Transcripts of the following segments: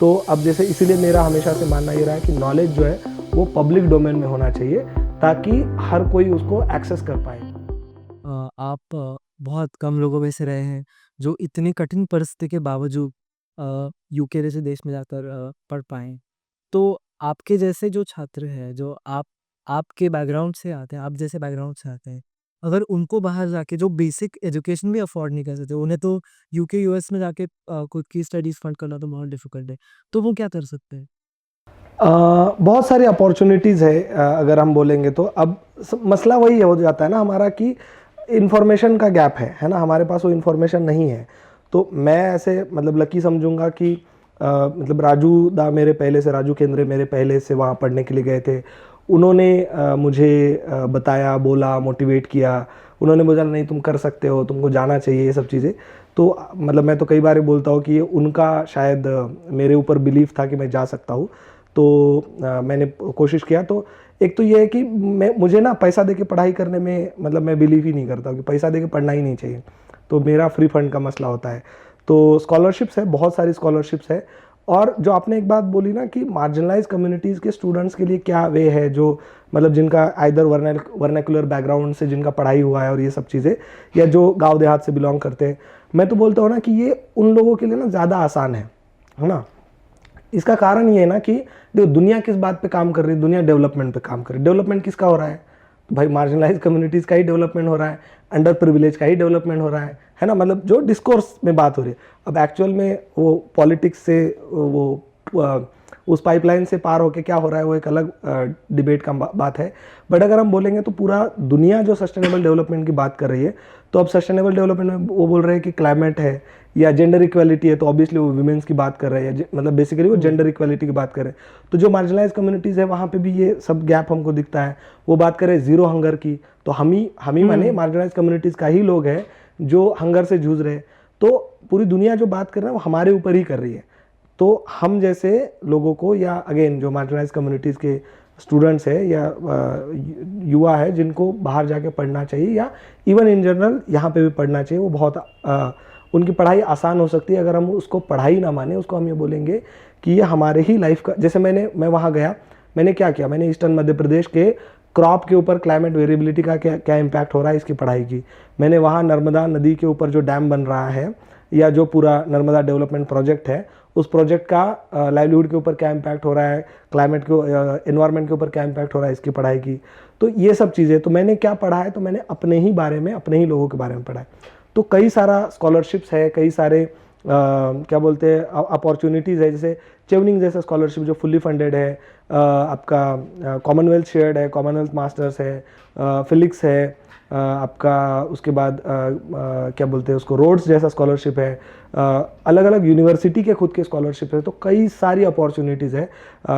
तो अब जैसे इसीलिए मेरा हमेशा से मानना ये रहा है कि नॉलेज जो है वो पब्लिक डोमेन में होना चाहिए ताकि हर कोई उसको एक्सेस कर पाए। आप बहुत कम लोगों में से रहे हैं जो इतनी कठिन परिस्थिति के बावजूद यूके जैसे देश में जाकर पढ़ पाएँ। तो आपके जैसे जो छात्र हैं, जो आपके बैकग्राउंड से आते हैं, आप जैसे बैकग्राउंड से आते हैं, अगर उनको बाहर जाके जो बेसिक एजुकेशन भी अफ़ोर्ड नहीं कर सकते, उन्हें तो यूके, यूएस में जाके खुद की स्टडीज़ फंड करना तो बहुत डिफ़िकल्ट है। तो वो क्या कर सकते हैं? बहुत सारी अपॉर्चुनिटीज़ है, अगर हम बोलेंगे तो अब मसला वही हो जाता है ना हमारा कि इन्फॉर्मेशन का गैप है ना, हमारे पास वो इन्फॉर्मेशन नहीं है। तो मैं ऐसे मतलब लकी समझूंगा कि मतलब राजू दा मेरे पहले से, राजू केंद्रे मेरे पहले से वहाँ पढ़ने के लिए गए थे। उन्होंने मुझे बताया, बोला, मोटिवेट किया। उन्होंने बोला नहीं तुम कर सकते हो, तुमको जाना चाहिए, ये सब चीज़ें। तो मतलब मैं तो कई बार बोलता हूँ कि ये उनका शायद मेरे ऊपर बिलीफ था कि मैं जा सकता हूँ। तो मैंने कोशिश किया। तो एक तो ये है कि मुझे ना पैसा देके पढ़ाई करने में मतलब मैं बिलीव ही नहीं करता कि पैसा देके पढ़ना ही नहीं चाहिए। तो मेरा फ्री फंड का मसला होता है। तो स्कॉलरशिप्स है, बहुत सारी स्कॉलरशिप्स है। और जो आपने एक बात बोली ना कि मार्जिनलाइज कम्युनिटीज़ के स्टूडेंट्स के लिए क्या वे है, जो मतलब जिनका आइदर वर्नाकुलर बैकग्राउंड से जिनका पढ़ाई हुआ है और ये सब चीज़ें, या जो गांव देहात से बिलोंग करते हैं, मैं तो बोलता हूँ ना कि ये उन लोगों के लिए ना ज़्यादा आसान है ना। इसका कारण ये है ना कि देखो दुनिया किस बात पे काम कर रही है, दुनिया डेवलपमेंट पे काम कर रही है। डेवलपमेंट किसका हो रहा है? तो भाई मार्जिनलाइज कम्युनिटीज़ का ही डेवलपमेंट हो रहा है, अंडर प्रिविलेज का ही डेवलपमेंट हो रहा है ना। मतलब जो डिस्कोर्स में बात हो रही है, अब एक्चुअल में वो पॉलिटिक्स से वो उस पाइपलाइन से पार होके क्या हो रहा है वो एक अलग डिबेट का बात है। बट अगर हम बोलेंगे तो पूरा दुनिया जो सस्टेनेबल डेवलपमेंट की बात कर रही है, तो अब सस्टेनेबल डेवलपमेंट में वो बोल रहे हैं कि क्लाइमेट है या जेंडर इक्वालिटी है, तो ऑब्वियसली वो वुमेन्स की बात कर रहे हैं, मतलब बेसिकली वो जेंडर इक्वालिटी की बात कर रहे हैं। तो जो मार्जिनलाइज कम्युनिटीज़ है वहाँ पे भी ये सब गैप हमको दिखता है। वो बात करें जीरो हंगर की, तो हम ही माने मार्जिनलाइज कम्युनिटीज़ का ही लोग हैं जो हंगर से जूझ रहे हैं। तो पूरी दुनिया जो बात कर रहा है वो हमारे ऊपर ही कर रही है। तो हम जैसे लोगों को, या अगेन जो मार्जिनलाइज कम्युनिटीज़ के स्टूडेंट्स है या युवा है, जिनको बाहर जाके पढ़ना चाहिए या इवन इन जनरल यहाँ पे भी पढ़ना चाहिए। वो बहुत उनकी पढ़ाई आसान हो सकती है अगर हम उसको पढ़ाई ना माने, उसको हम ये बोलेंगे कि ये हमारे ही लाइफ का। जैसे मैं वहाँ गया, मैंने क्या किया, मैंने ईस्टर्न मध्य प्रदेश के क्रॉप के ऊपर क्लाइमेट वेरिएबिलिटी का क्या क्या इम्पैक्ट हो रहा है इसकी पढ़ाई की। मैंने वहाँ नर्मदा नदी के ऊपर जो डैम बन रहा है या जो पूरा नर्मदा डेवलपमेंट प्रोजेक्ट है, उस प्रोजेक्ट का लाइवलीहुड के ऊपर क्या इम्पैक्ट हो रहा है, क्लाइमेट के एनवायरनमेंट के ऊपर क्या इम्पैक्ट हो रहा है इसकी पढ़ाई की। तो ये सब चीज़ें तो मैंने क्या पढ़ा है, तो मैंने अपने ही बारे में, अपने ही लोगों के बारे में पढ़ा है। तो कई सारा स्कॉलरशिप्स है, कई सारे क्या बोलते हैं अपॉर्चुनिटीज़ है। जैसे चेवनिंग जैसा स्कॉलरशिप जो फुल्ली फंडेड है, आपका कॉमनवेल्थ शेयर्ड है, कॉमनवेल्थ मास्टर्स है, फिलिक्स है, आपका उसके बाद क्या बोलते हैं उसको, रोड्स जैसा स्कॉलरशिप है, अलग अलग यूनिवर्सिटी के खुद के स्कॉलरशिप है। तो कई सारी अपॉर्चुनिटीज़ है।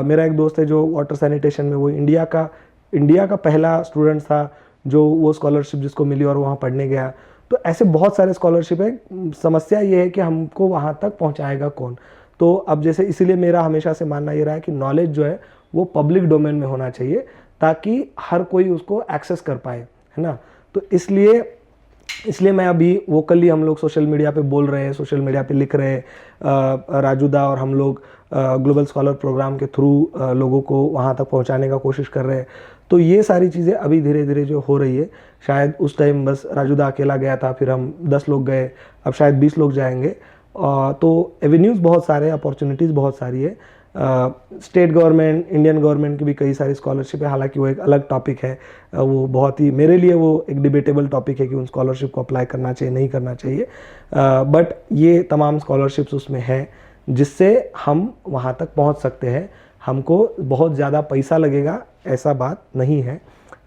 मेरा एक दोस्त है जो वाटर सैनिटेशन में, वो इंडिया का पहला स्टूडेंट था जो वो स्कॉलरशिप जिसको मिली और वहाँ पढ़ने गया। तो ऐसे बहुत सारे स्कॉलरशिप है। समस्या ये है कि हमको वहाँ तक पहुँचाएगा कौन। तो अब जैसे इसीलिए मेरा हमेशा से मानना ये रहा है कि नॉलेज जो है वो पब्लिक डोमेन में होना चाहिए ताकि हर कोई उसको एक्सेस कर पाए, है ना। तो इसलिए मैं अभी वोकली, हम लोग सोशल मीडिया पे बोल रहे हैं, सोशल मीडिया पे लिख रहे हैं। राजू दा और हम लोग ग्लोबल स्कॉलर प्रोग्राम के थ्रू लोगों को वहाँ तक पहुँचाने का कोशिश कर रहे हैं। तो ये सारी चीज़ें अभी धीरे धीरे जो हो रही है, शायद उस टाइम बस राजू दा अकेला गया था, फिर हम 10 लोग गए, अब शायद 20 लोग जाएंगे। तो एवेन्यूज़ बहुत सारे, अपॉर्चुनिटीज़ बहुत सारी है। स्टेट गवर्नमेंट, इंडियन गवर्नमेंट की भी कई सारी स्कॉलरशिप है, हालांकि वो एक अलग टॉपिक है। वो बहुत ही, मेरे लिए वो एक डिबेटेबल टॉपिक है कि उन स्कॉलरशिप को अप्लाई करना चाहिए, नहीं करना चाहिए। बट ये तमाम स्कॉलरशिप्स उसमें है जिससे हम वहाँ तक पहुँच सकते हैं। हमको बहुत ज़्यादा पैसा लगेगा ऐसा बात नहीं है,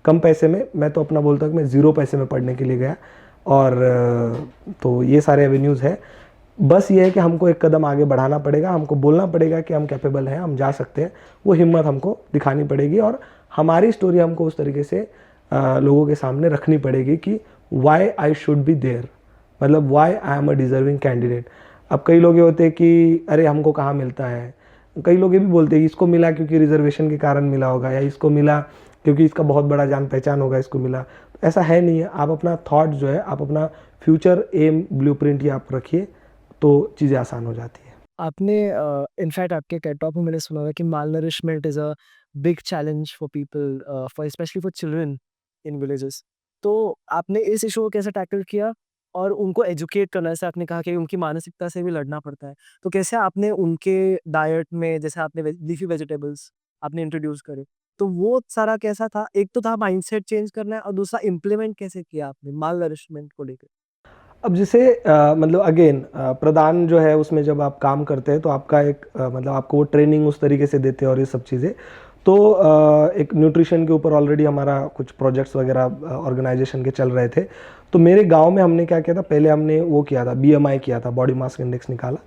कम पैसे में। मैं तो अपना बोलता हूँ कि मैं 0 पैसे में पढ़ने के लिए गया। और तो ये सारे एवेन्यूज़ है। बस ये है कि हमको एक कदम आगे बढ़ाना पड़ेगा, हमको बोलना पड़ेगा कि हम कैपेबल हैं, हम जा सकते हैं। वो हिम्मत हमको दिखानी पड़ेगी और हमारी स्टोरी हमको उस तरीके से लोगों के सामने रखनी पड़ेगी कि why I should be there, मतलब why I am a deserving candidate. अब कई लोग ये होते हैं कि अरे हमको कहाँ मिलता है। कई लोग ये भी बोलते हैं इसको मिला क्योंकि रिजर्वेशन के कारण मिला होगा, या इसको मिला क्योंकि इसका बहुत बड़ा जान पहचान होगा, इसको मिला। ऐसा है नहीं है। आप अपना थॉट जो है, आप अपना फ्यूचर एम ब्लूप्रिंट ही आप रखिए, तो चीज़ें आसान हो जाती है। आपने इनफैक्ट आपके टेड टॉक में मैंने सुना हुआ है कि malnourishment is a big challenge for people, for specially for children in villages. तो आपने इस इशू को कैसे टैकल किया और उनको एजुकेट करना, जैसे आपने कहा कि उनकी मानसिकता से भी लड़ना पड़ता है, तो कैसे आपने उनके डाइट में, जैसे आपने लीफी वेजिटेबल्स आपने इंट्रोड्यूस करे, तो वो सारा कैसा था? एक तो था माइंडसेट चेंज करना है और दूसरा इम्प्लीमेंट कैसे किया आपने मालनरिशमेंट को लेकर? अब जैसे मतलब अगेन प्रदान जो है उसमें जब आप काम करते हैं तो आपका एक मतलब आपको वो ट्रेनिंग उस तरीके से देते हैं और ये सब चीज़ें। तो एक न्यूट्रिशन के ऊपर ऑलरेडी हमारा कुछ प्रोजेक्ट्स वगैरह ऑर्गेनाइजेशन के चल रहे थे। तो मेरे गांव में हमने क्या किया था, पहले हमने वो किया था, बीएमआई किया था, बॉडी मास इंडेक्स निकाला।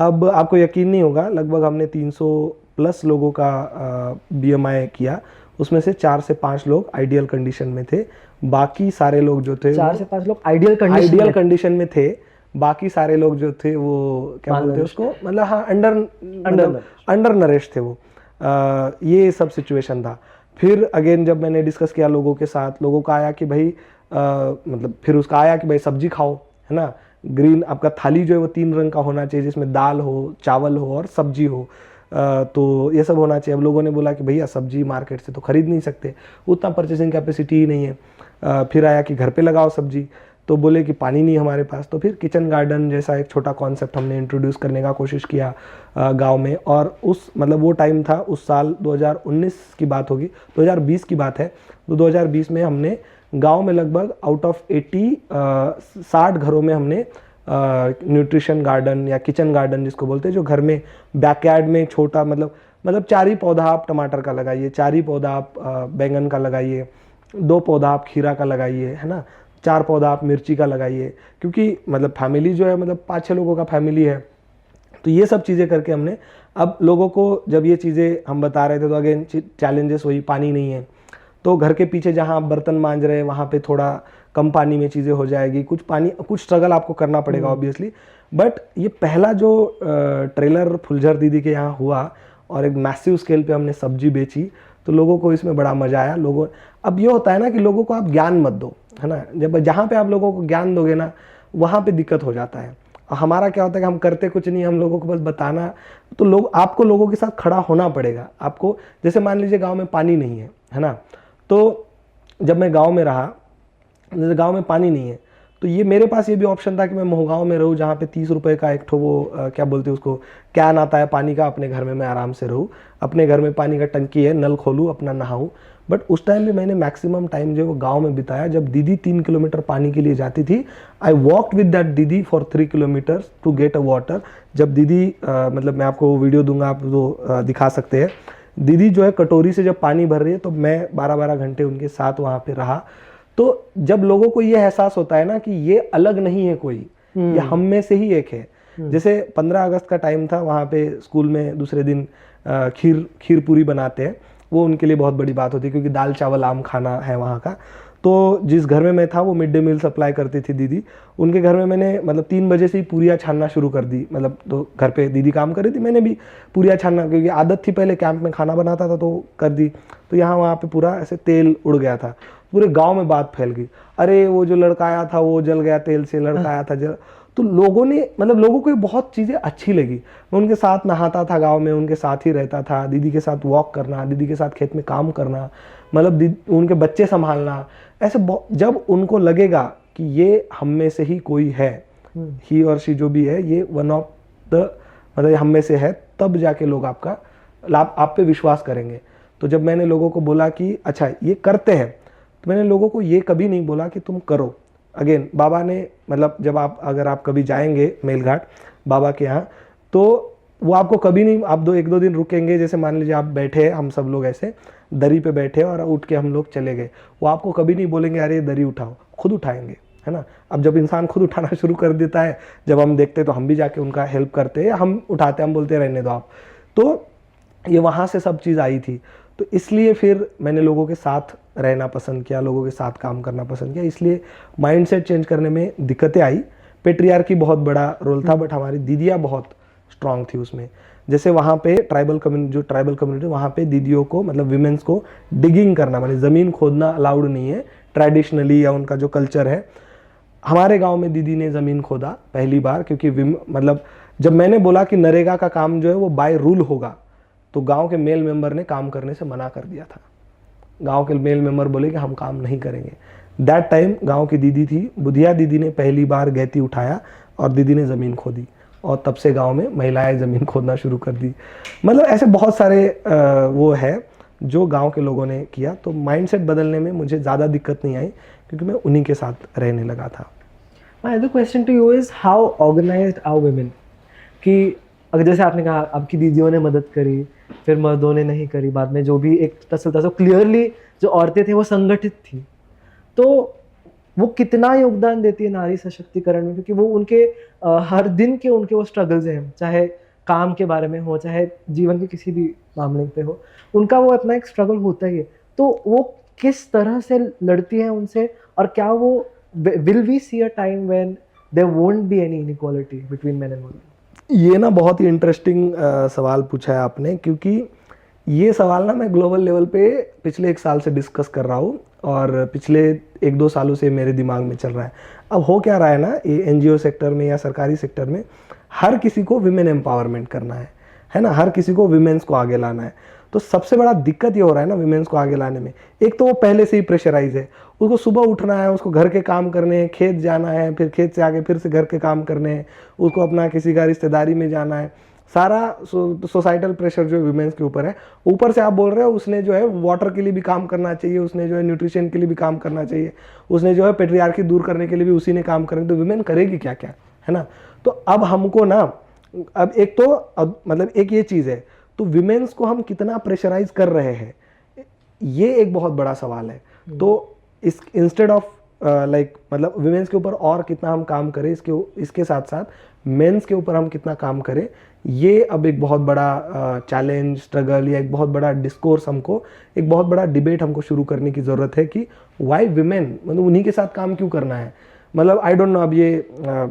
अब आपको यकीन नहीं होगा, लगभग हमने 300 प्लस लोगों का बीएमआई किया। उसमें से 4 से 5 लोग आइडियल कंडीशन में थे, बाकी सारे लोग जो थे 4 से 5 लोग आइडियल आइडियल कंडीशन में थे, बाकी सारे लोग जो थे वो क्या बोलते हैं उसको, मतलब हाँ अंडर नरिश थे वो। ये सब सिचुएशन था। फिर अगेन जब मैंने डिस्कस किया लोगों के साथ, लोगों का आया कि भाई मतलब फिर उसका आया कि भाई सब्जी खाओ, है ना, ग्रीन आपका थाली जो है वो 3 रंग का होना चाहिए, जिसमें दाल हो, चावल हो और सब्जी हो। तो ये सब होना चाहिए। अब लोगों ने बोला कि भैया सब्जी मार्केट से तो खरीद नहीं सकते, उतना परचेसिंग कैपेसिटी ही नहीं है। फिर आया कि घर पे लगाओ सब्जी, तो बोले कि पानी नहीं हमारे पास। तो फिर किचन गार्डन जैसा एक छोटा कॉन्सेप्ट हमने इंट्रोड्यूस करने का कोशिश किया गांव में। और उस मतलब वो टाइम था, उस साल 2019 की बात होगी, 2020 की बात है। तो 2020 में हमने गांव में लगभग आउट ऑफ 60 घरों में हमने न्यूट्रिशन गार्डन या किचन गार्डन जिसको बोलते हैं, जो घर में बैकयार्ड में छोटा मतलब 4 ही पौधा आप टमाटर का लगाइए, 4 ही पौधा आप बैंगन का लगाइए, 2 पौधा आप खीरा का लगाइए, है ना, 4 पौधा आप मिर्ची का लगाइए, क्योंकि मतलब फैमिली जो है मतलब 5-6 लोगों का फैमिली है। तो ये सब चीज़ें करके हमने, अब लोगों को जब ये चीज़ें हम बता रहे थे तो अगेन चैलेंजेस वही, पानी नहीं है। तो घर के पीछे जहाँ आप बर्तन मांज रहे हैं वहाँ पे थोड़ा कम पानी में चीज़ें हो जाएगी, कुछ स्ट्रगल आपको करना पड़ेगा ऑब्वियसली। बट ये पहला जो ट्रेलर फुलझर दीदी के यहाँ हुआ और एक मैसिव स्केल पे हमने सब्जी बेची, तो लोगों को इसमें बड़ा मज़ा आया। लोगों, अब ये होता है ना कि लोगों को आप ज्ञान मत दो, है ना, जब जहाँ पे आप लोगों को ज्ञान दोगे ना वहाँ पे दिक्कत हो जाता है। और हमारा क्या होता है कि हम करते कुछ नहीं, हम लोगों को बस बताना। तो आपको लोगों के साथ खड़ा होना पड़ेगा। आपको जैसे मान लीजिए गांव में पानी नहीं है ना, तो जब मैं गांव में रहा, जैसे गांव में पानी नहीं है, तो ये मेरे पास ये भी ऑप्शन था कि मैं मोहगांव में रहूँ, जहाँ पे 30 रुपए का एक ठो वो क्या बोलते हैं उसको, कैन आता है पानी का, अपने घर में मैं आराम से रहूँ, अपने घर में पानी का टंकी है, नल खोलूँ, अपना नहाऊँ। बट उस टाइम भी मैंने मैक्सिमम टाइम जो है वो गाँव में बिताया। जब दीदी 3 किलोमीटर पानी के लिए जाती थी, आई वॉकड विद दैट दीदी for 3 kilometre to get a water. जब दीदी मतलब मैं आपको वीडियो दूंगा, आप वो दिखा सकते हैं, दीदी जो है कटोरी से जब पानी भर रही है, तो मैं 12-12 घंटे उनके साथ वहाँ पे रहा। तो जब लोगों को ये एहसास होता है ना कि ये अलग नहीं है कोई, ये हम में से ही एक है। जैसे 15 अगस्त का टाइम था, वहाँ पे स्कूल में दूसरे दिन खीर पूरी बनाते हैं, वो उनके लिए बहुत बड़ी बात होती है, क्योंकि दाल चावल आम खाना है वहाँ का। तो जिस घर में मैं था वो मिड डे मील सप्लाई करती थी दीदी, उनके घर में मैंने मतलब 3 बजे से ही पूरियाँ छानना शुरू कर दी। मतलब तो घर पे दीदी काम कर रही थी, मैंने भी पूरियाँ छानना, क्योंकि आदत थी, पहले कैंप में खाना बनाता था तो कर दी। तो यहाँ वहाँ पे पूरा ऐसे तेल उड़ गया था, पूरे गांव में बात फैल गई, अरे वो जो लड़का आया था वो जल गया तेल से, लड़का आया था जल। तो लोगों ने मतलब लोगों को ये बहुत चीज़ें अच्छी लगी। मैं उनके साथ नहाता था गांव में, उनके साथ ही रहता था, दीदी के साथ वॉक करना, दीदी के साथ खेत में काम करना, मतलब उनके बच्चे संभालना। ऐसे जब उनको लगेगा कि ये हम में से ही कोई है, ही और शी जो भी है, ये वन ऑफ द मतलब हम में से है, तब जाके लोग आप पे विश्वास करेंगे। तो जब मैंने लोगों को बोला कि अच्छा ये करते हैं, तो मैंने लोगों को ये कभी नहीं बोला कि तुम करो। अगेन बाबा ने मतलब जब अगर आप कभी जाएंगे मेलघाट बाबा के यहाँ, तो वो आपको कभी नहीं, आप 1-2 दिन रुकेंगे, जैसे मान लीजिए आप बैठे, हम सब लोग ऐसे दरी पे बैठे और उठ के हम लोग चले गए, वो आपको कभी नहीं बोलेंगे अरे दरी उठाओ, खुद उठाएंगे, है ना। अब जब इंसान खुद उठाना शुरू कर देता है, जब हम देखते हैं तो हम भी जाके उनका हेल्प करते हैं, हम उठाते, हम बोलते रहने दो आप। तो ये वहाँ से सब चीज़ आई थी। तो इसलिए फिर मैंने लोगों के साथ रहना पसंद किया, लोगों के साथ काम करना पसंद किया, इसलिए माइंडसेट चेंज करने में दिक्कतें आई। पेट्रियार्की बहुत बड़ा रोल था, बट हमारी दीदियाँ बहुत स्ट्रांग थी उसमें। जैसे वहाँ पे ट्राइबल कम्युनिटी वहाँ पे दीदियों को मतलब विमेंस को डिगिंग करना, मतलब ज़मीन खोदना अलाउड नहीं है ट्रेडिशनली, या उनका जो कल्चर है। हमारे गांव में दीदी ने ज़मीन खोदा पहली बार, क्योंकि मतलब जब मैंने बोला कि नरेगा का काम जो है वो बाय रूल होगा, तो गांव के मेल मेंबर ने काम करने से मना कर दिया था। गांव के मेल मेंबर बोले कि हम काम नहीं करेंगे। दैट टाइम गांव की दीदी थी, बुधिया दीदी ने पहली बार गैती उठाया और दीदी ने ज़मीन खोदी, और तब से गांव में महिलाएं ज़मीन खोदना शुरू कर दी। मतलब ऐसे बहुत सारे वो है जो गांव के लोगों ने किया। तो माइंडसेट बदलने में मुझे ज़्यादा दिक्कत नहीं आई, क्योंकि मैं उन्हीं के साथ रहने लगा था। My other question to you is how organized are women? कि अगर जैसे आपने कहा आपकी दीदियों ने मदद करी, फिर मर्दों ने नहीं करी, बाद में जो भी एक तसल तसल क्लियरली जो औरतें थी वो संगठित थी, तो वो कितना योगदान देती है नारी सशक्तिकरण में? क्योंकि वो उनके हर दिन के उनके वो स्ट्रगल्स हैं, चाहे काम के बारे में हो, चाहे जीवन के किसी भी मामले पे हो, उनका वो अपना एक स्ट्रगल होता ही है। तो वो किस तरह से लड़ती हैं उनसे, और क्या वो will we see a time when there won't be any inequality between men and women? ये ना बहुत ही इंटरेस्टिंग सवाल पूछा है आपने, क्योंकि ये सवाल ना मैं ग्लोबल लेवल पे पिछले 1 साल से डिस्कस कर रहा हूँ, और पिछले 1-2 सालों से मेरे दिमाग में चल रहा है। अब हो क्या रहा है ना, ये एनजीओ सेक्टर में या सरकारी सेक्टर में हर किसी को विमेन एम्पावरमेंट करना है ना, हर किसी को विमेंस को आगे लाना है। तो सबसे बड़ा दिक्कत ये हो रहा है ना विमेंस को आगे लाने में, एक तो वो पहले से ही प्रेशराइज है, उसको सुबह उठना है, उसको घर के काम करने हैं, खेत जाना है, फिर खेत से आके फिर से घर के काम करने हैं, उसको अपना किसी का रिश्तेदारी में जाना है, सारा सोसाइटल प्रेशर जो है विमेंस के ऊपर है। ऊपर से आप बोल रहे हो उसने जो है वाटर के लिए भी काम करना चाहिए, उसने जो है न्यूट्रिशन के लिए भी काम करना चाहिए, उसने जो है पेट्रियार्की दूर करने के लिए भी उसी ने काम करना, तो विमेन करेगी क्या क्या, है ना। तो अब हमको ना, अब एक तो मतलब एक ये चीज़ है, तो विमेंस को हम कितना प्रेशराइज कर रहे हैं, ये एक बहुत बड़ा सवाल है। तो इस इंस्टेड ऑफ लाइक मतलब विमेंस के ऊपर और कितना हम काम करें, इसके साथ साथ मेंस के ऊपर हम कितना काम करें, ये अब एक बहुत बड़ा चैलेंज, स्ट्रगल, या एक बहुत बड़ा डिस्कोर्स, हमको एक बहुत बड़ा डिबेट हमको शुरू करने की ज़रूरत है कि वाई विमेन, मतलब उन्हीं के साथ काम क्यों करना है। मतलब आई डोंट नो, अब ये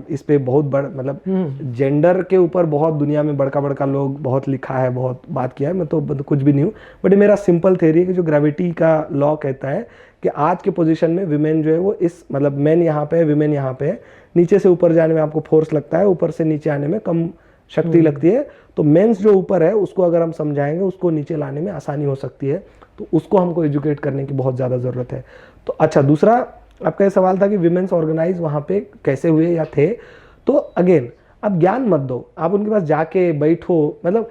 इस पे बहुत बड़ा मतलब जेंडर के ऊपर बहुत दुनिया में बड़का बड़का लोग बहुत लिखा है, बहुत बात किया है, मैं तो कुछ भी नहीं हूँ, बट ये मेरा सिंपल थ्योरी है कि जो ग्रेविटी का लॉ कहता है कि आज के पोजीशन में विमेन जो है वो इस मतलब मैन यहाँ पे है, विमेन यहाँ पे है, नीचे से ऊपर जाने में आपको फोर्स लगता है, ऊपर से नीचे आने में कम शक्ति लगती है। तो मेंस जो ऊपर है उसको अगर हम समझाएंगे, उसको नीचे लाने में आसानी हो सकती है, तो उसको हमको एजुकेट करने की बहुत ज़्यादा ज़रूरत है। तो अच्छा, दूसरा आपका ये सवाल था कि विमेंस ऑर्गेनाइज वहाँ पे कैसे हुए या थे। तो अगेन, आप ज्ञान मत दो, आप उनके पास जाके बैठो, मतलब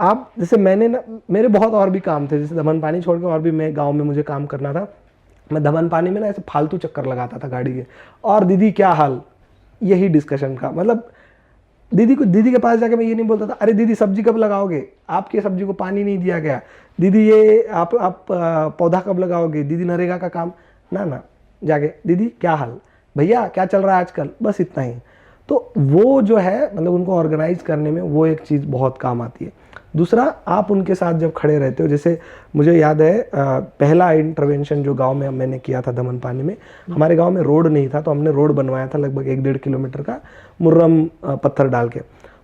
आप जैसे मैंने ना, मेरे बहुत और भी काम थे, जैसे दमन पानी छोड़ के और भी मैं गाँव में मुझे काम करना था। मैं दमन पानी में ना ऐसे फालतू चक्कर लगाता था गाड़ी के, और दीदी क्या हाल, यही डिस्कशन का मतलब दीदी के पास जाके मैं ये नहीं बोलता था, अरे दीदी सब्जी कब लगाओगे, आपकी सब्जी को पानी नहीं दिया गया, दीदी ये आप पौधा कब लगाओगे, दीदी नरेगा का काम, ना जाके दीदी क्या हाल, भैया क्या चल रहा है आजकल, बस इतना ही। तो वो जो है मतलब उनको ऑर्गेनाइज करने में वो एक चीज़ बहुत काम आती है। दूसरा, आप उनके साथ जब खड़े रहते हो, जैसे मुझे याद है पहला इंटरवेंशन जो गांव में मैंने किया था दमन पानी में, हमारे गांव में रोड नहीं था, तो हमने रोड बनवाया था लगभग 1-1.5 किलोमीटर का, मुर्रम पत्थर डाल के।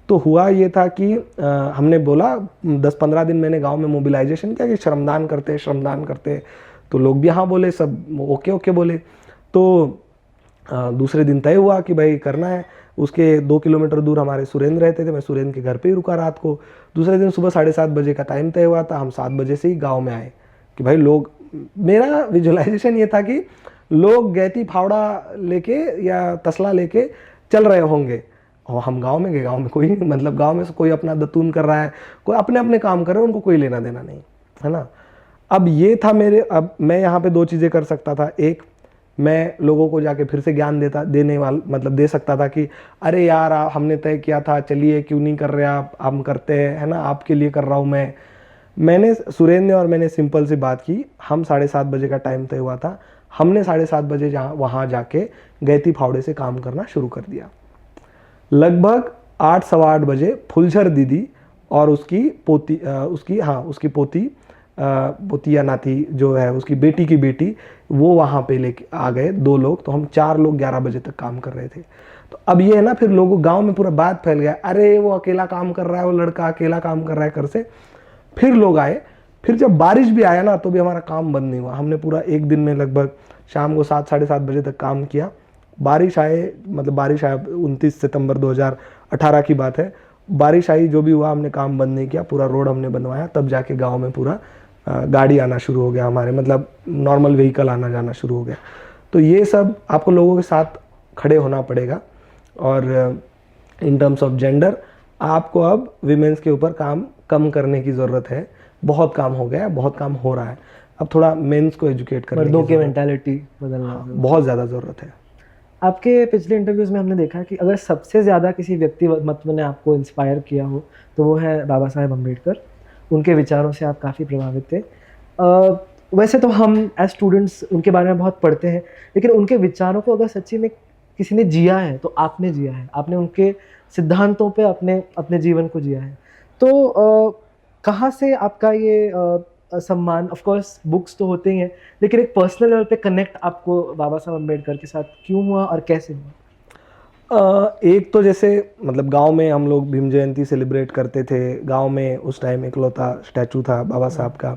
तो हुआ ये था कि हमने बोला 10-15 दिन मैंने गांव में मोबिलाइजेशन किया कि श्रमदान करते, तो लोग भी हाँ बोले, सब ओके बोले। तो दूसरे दिन तय हुआ कि भाई करना है। उसके 2 किलोमीटर दूर हमारे सुरेंद्र रहते थे, मैं सुरेंद्र के घर पे ही रुका रात को। दूसरे दिन सुबह 7:30 बजे का टाइम तय हुआ था, हम 7 बजे से ही गांव में आए कि भाई लोग, मेरा विजुअलाइजेशन ये था कि लोग गैती फावड़ा लेके या तसला लेके चल रहे होंगे, और हम गांव में गए, गांव में कोई मतलब गांव में से कोई अपना दतून कर रहा है, कोई अपने अपने काम कर रहे हैं, उनको कोई लेना देना नहीं, है ना। अब ये था अब मैं यहाँ पे 2 चीज़ें कर सकता था। एक, मैं लोगों को जाके फिर से ज्ञान दे सकता था कि अरे यार हमने तय किया था, चलिए क्यों नहीं कर रहे आप, हम करते हैं, है ना, आपके लिए कर रहा हूँ मैंने सुरेंद्र ने और मैंने सिंपल सी बात की। हम 7:30 बजे का टाइम तय हुआ था, हमने 7:30 बजे वहाँ जाके गैती फावड़े से काम करना शुरू कर दिया। लगभग 8-8:15 बजे फुलझर दीदी और उसकी पोती या नाती जो है, उसकी बेटी की बेटी, वो वहाँ पे लेके आ गए 2 लोग, तो हम 4 लोग 11 बजे तक काम कर रहे थे। तो अब ये है ना, फिर लोगों गांव में पूरा बात फैल गया, अरे वो अकेला काम कर रहा है, वो लड़का अकेला काम कर रहा है घर से। फिर लोग आए, फिर जब बारिश भी आया ना तो भी हमारा काम बंद नहीं हुआ। हमने पूरा एक दिन में लगभग शाम को 7-7:30 बजे तक काम किया। बारिश आए, मतलब बारिश आए 29 सितंबर 2018 की बात है, बारिश आई, जो भी हुआ, हमने काम बंद नहीं किया, पूरा रोड हमने बनवाया, तब जाके गांव में पूरा गाड़ी आना शुरू हो गया हमारे, मतलब नॉर्मल व्हीकल आना जाना शुरू हो गया। तो ये सब आपको लोगों के साथ खड़े होना पड़ेगा। और इन टर्म्स ऑफ जेंडर आपको अब विमेंस के ऊपर काम कम करने की ज़रूरत है। बहुत काम हो गया है, बहुत काम हो रहा है, अब थोड़ा मेंस को एजुकेट करने मर्दों की की ज़रूरत मेंटालिटी बदलना है, बहुत ज़्यादा ज़रूरत है। आपके पिछले इंटरव्यूज़ में हमने देखा कि अगर सबसे ज़्यादा किसी व्यक्तिमत्व ने आपको इंस्पायर किया हो तो वो है बाबा साहेब अम्बेडकर। उनके विचारों से आप काफ़ी प्रभावित थे। वैसे तो हम एज स्टूडेंट्स उनके बारे में बहुत पढ़ते हैं, लेकिन उनके विचारों को अगर सच्ची में किसी ने जिया है तो आपने जिया है, आपने उनके सिद्धांतों पे अपने अपने जीवन को जिया है। तो कहाँ से आपका ये सम्मान, ऑफ कोर्स बुक्स तो होते ही हैं, लेकिन एक पर्सनल लेवल पे कनेक्ट आपको बाबा साहब अम्बेडकर के साथ क्यों हुआ और कैसे हुआ? एक तो जैसे मतलब गांव में हम लोग भीम जयंती सेलिब्रेट करते थे, गांव में उस टाइम इकलौता स्टैचू था बाबा साहब का।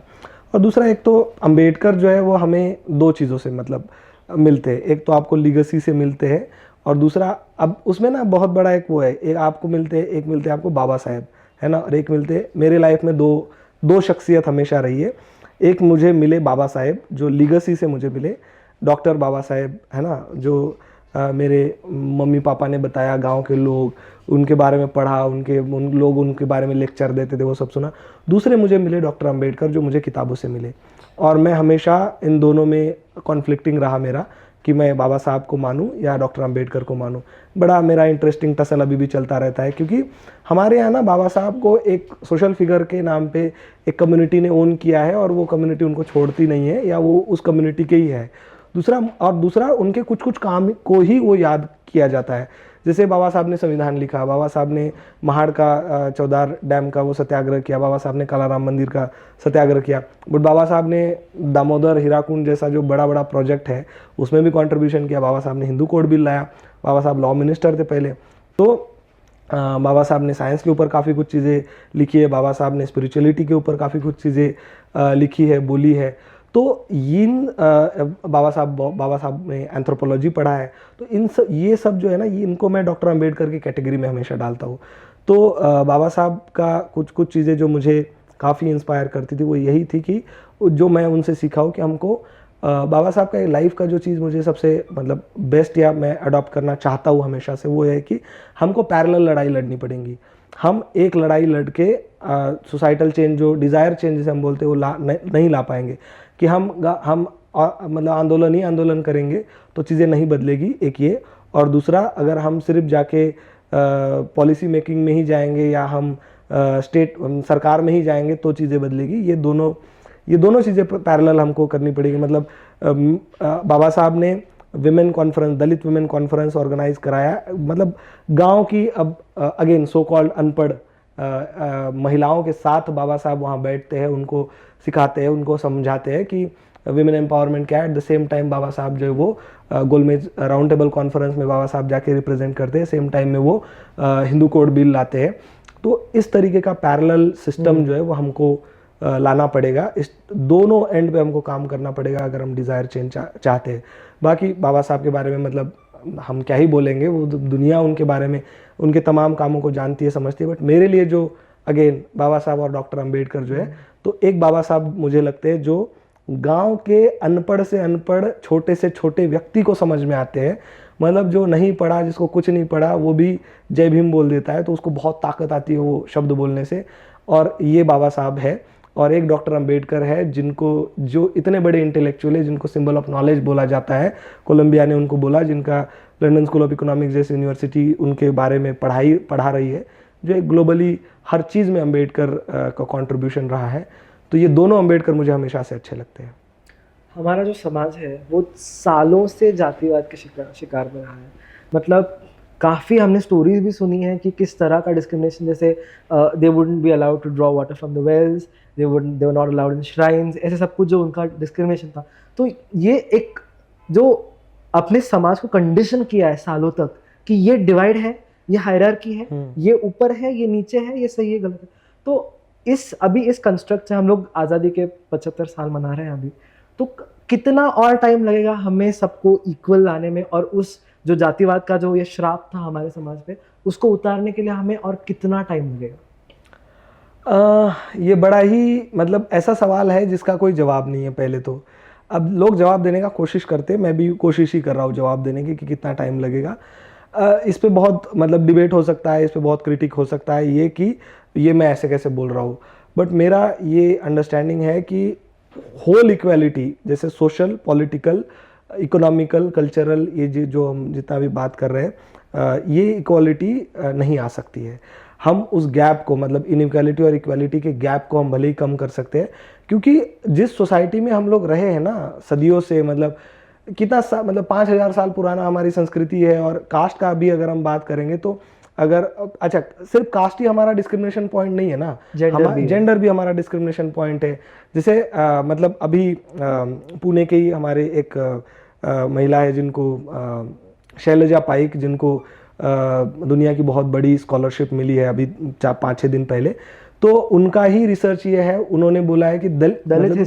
और दूसरा एक तो अंबेडकर जो है वो हमें दो चीज़ों से मतलब मिलते हैं, एक तो आपको लीगेसी से मिलते हैं, और दूसरा अब उसमें ना बहुत बड़ा एक वो है, एक आपको मिलते हैं, एक मिलते हैं आपको बाबा साहेब, है ना, और एक मिलते हैं, मेरे लाइफ में दो शख्सियत हमेशा रही है। एक मुझे मिले बाबा साहेब जो लीगेसी से मुझे मिले, डॉक्टर बाबा साहेब, है ना, जो मेरे मम्मी पापा ने बताया, गांव के लोग उनके बारे में पढ़ा, उन लोग उनके बारे में लेक्चर देते थे, वो सब सुना। दूसरे मुझे मिले डॉक्टर अंबेडकर जो मुझे किताबों से मिले, और मैं हमेशा इन दोनों में कॉन्फ्लिक्टिंग रहा मेरा कि मैं बाबा साहब को मानूं या डॉक्टर अंबेडकर को मानूं। बड़ा मेरा इंटरेस्टिंग टसल अभी भी चलता रहता है, क्योंकि हमारे यहाँ ना बाबा साहब को एक सोशल फिगर के नाम पे एक कम्युनिटी ने ओन किया है, और वो कम्युनिटी उनको छोड़ती नहीं है, या वो उस कम्युनिटी के ही है। दूसरा उनके कुछ काम को ही वो याद किया जाता है। जैसे बाबा साहब ने संविधान लिखा, बाबा साहब ने महाड़ का चौदार डैम का वो सत्याग्रह किया, बाबा साहब ने कालाराम मंदिर का सत्याग्रह किया, बट बाबा साहब ने दामोदर हीराकुंड जैसा जो बड़ा बड़ा प्रोजेक्ट है उसमें भी कंट्रीब्यूशन किया। बाबा साहब ने हिंदू कोड बिल लाया, बाबा साहब लॉ मिनिस्टर थे पहले। तो बाबा साहब ने साइंस के ऊपर काफ़ी कुछ चीज़ें लिखी है, बाबा साहब ने स्पिरिचुअलिटी के ऊपर काफ़ी कुछ चीज़ें लिखी है, बोली है। तो बाबा साहब ने एंथ्रोपोलॉजी पढ़ा है। तो ये सब जो है ना, ये इनको मैं डॉक्टर अंबेडकर की कैटेगरी में हमेशा डालता हूँ। तो बाबा साहब का कुछ चीज़ें जो मुझे काफ़ी इंस्पायर करती थी वो यही थी कि जो मैं उनसे सीखा हूँ कि हमको बाबा साहब का लाइफ का जो चीज़ मुझे सबसे मतलब बेस्ट या मैं अडॉप्ट करना चाहता हूँ हमेशा से, वो है कि हमको पैरेलल लड़ाई लड़नी पड़ेंगी। हम एक लड़ाई लड़ के सोसाइटल चेंज, जो डिज़ायर चेंज जिसे हम बोलते हैं, वो नहीं ला पाएंगे। कि हम मतलब आंदोलन ही आंदोलन करेंगे तो चीज़ें नहीं बदलेगी, एक ये। और दूसरा, अगर हम सिर्फ जाके पॉलिसी मेकिंग में ही जाएंगे या हम स्टेट सरकार में ही जाएंगे तो चीज़ें बदलेगी। ये दोनों चीज़ें पैरेलल हमको करनी पड़ेगी। मतलब बाबा साहब ने विमेन कॉन्फ्रेंस, दलित विमेन कॉन्फ्रेंस ऑर्गेनाइज कराया, मतलब गांव की अब अगेन सो कॉल्ड अनपढ़ महिलाओं के साथ बाबा साहब वहाँ बैठते हैं, उनको सिखाते हैं, उनको समझाते हैं कि विमेन एम्पावरमेंट क्या है। एट द सेम टाइम बाबा साहब जो है वो गोलमेज राउंड टेबल कॉन्फ्रेंस में बाबा साहब जाके रिप्रेजेंट करते हैं, सेम टाइम में वो हिंदू कोड बिल लाते हैं। तो इस तरीके का पैरेलल सिस्टम जो है वो हमको लाना पड़ेगा। इस दोनों एंड पे हमको काम करना पड़ेगा अगर हम डिज़ायर चेंज चाहते हैं। बाकी बाबा साहब के बारे में मतलब हम क्या ही बोलेंगे, वो दुनिया उनके बारे में, उनके तमाम कामों को जानती है, समझती है। बट मेरे लिए जो अगेन बाबा साहब और डॉक्टर अंबेडकर जो है, तो एक बाबा साहब मुझे लगते हैं जो गांव के अनपढ़ से अनपढ़, छोटे से छोटे व्यक्ति को समझ में आते हैं। मतलब जो नहीं पढ़ा, जिसको कुछ नहीं पढ़ा, वो भी जय भीम बोल देता है, तो उसको बहुत ताकत आती है वो शब्द बोलने से। और ये बाबा साहब है। और एक डॉक्टर अंबेडकर है जिनको, जो इतने बड़े इंटेलेक्चुअल है, जिनको सिंबल ऑफ नॉलेज बोला जाता है, कोलंबिया ने उनको बोला, जिनका लंदन स्कूल ऑफ इकोनॉमिक्स जैसी यूनिवर्सिटी उनके बारे में पढ़ा रही है, जो एक ग्लोबली हर चीज़ में अंबेडकर का कंट्रीब्यूशन रहा है। तो ये दोनों अंबेडकर मुझे हमेशा से अच्छे लगते हैं। हमारा जो समाज है वो सालों से जातिवाद के शिकार में रहा है। मतलब काफ़ी हमने स्टोरीज भी सुनी है कि किस तरह का डिस्क्रिमिनेशन, जैसे they wouldn't be allowed to draw water from the wells, they were not allowed in shrines, ऐसे सब कुछ जो उनका डिस्क्रिमिनेशन था। तो ये एक जो अपने समाज को कंडीशन किया है सालों तक कि ये डिवाइड है, ये हायरार्की है, ये ऊपर है, ये नीचे है, ये सही है, गलत है। तो अभी इस कंस्ट्रक्ट से हम लोग आज़ादी के 75 साल मना रहे हैं अभी, तो कितना और टाइम लगेगा हमें सबको इक्वल लाने में और उस जो जातिवाद का जो ये श्राप था हमारे समाज पे, उसको उतारने के लिए हमें और कितना टाइम लगेगा? ये बड़ा ही मतलब ऐसा सवाल है जिसका कोई जवाब नहीं है पहले तो। अब लोग जवाब देने का कोशिश करते हैं, मैं भी कोशिश ही कर रहा हूँ जवाब देने की कि कितना टाइम लगेगा। इस पे बहुत मतलब डिबेट हो सकता है, इस पे बहुत क्रिटिक हो सकता है ये कि ये मैं ऐसे कैसे बोल रहा हूँ। बट मेरा ये अंडरस्टैंडिंग है कि होल इक्वालिटी, जैसे सोशल, पॉलिटिकल, इकोनॉमिकल, कल्चरल, ये जो हम जितना भी बात कर रहे हैं, ये इक्वालिटी नहीं आ सकती है। हम उस गैप को मतलब इनइक्वालिटी और इक्वालिटी के गैप को हम भले ही कम कर सकते हैं, क्योंकि जिस सोसाइटी में हम लोग रहे हैं ना सदियों से, मतलब कितना मतलब 5000 साल पुराना हमारी संस्कृति है। और कास्ट का भी अगर हम बात करेंगे तो अगर अच्छा सिर्फ कास्ट ही हमारा डिस्क्रिमिनेशन पॉइंट नहीं है ना, जेंडर भी हमारा डिस्क्रिमिनेशन पॉइंट है। जैसे मतलब अभी पुणे के ही हमारे एक महिला है जिनको शैलजा पाइक, जिनको दुनिया की बहुत बड़ी स्कॉलरशिप मिली है अभी 5-6 दिन पहले। तो उनका ही रिसर्च ये है, उन्होंने बोला है कि दलित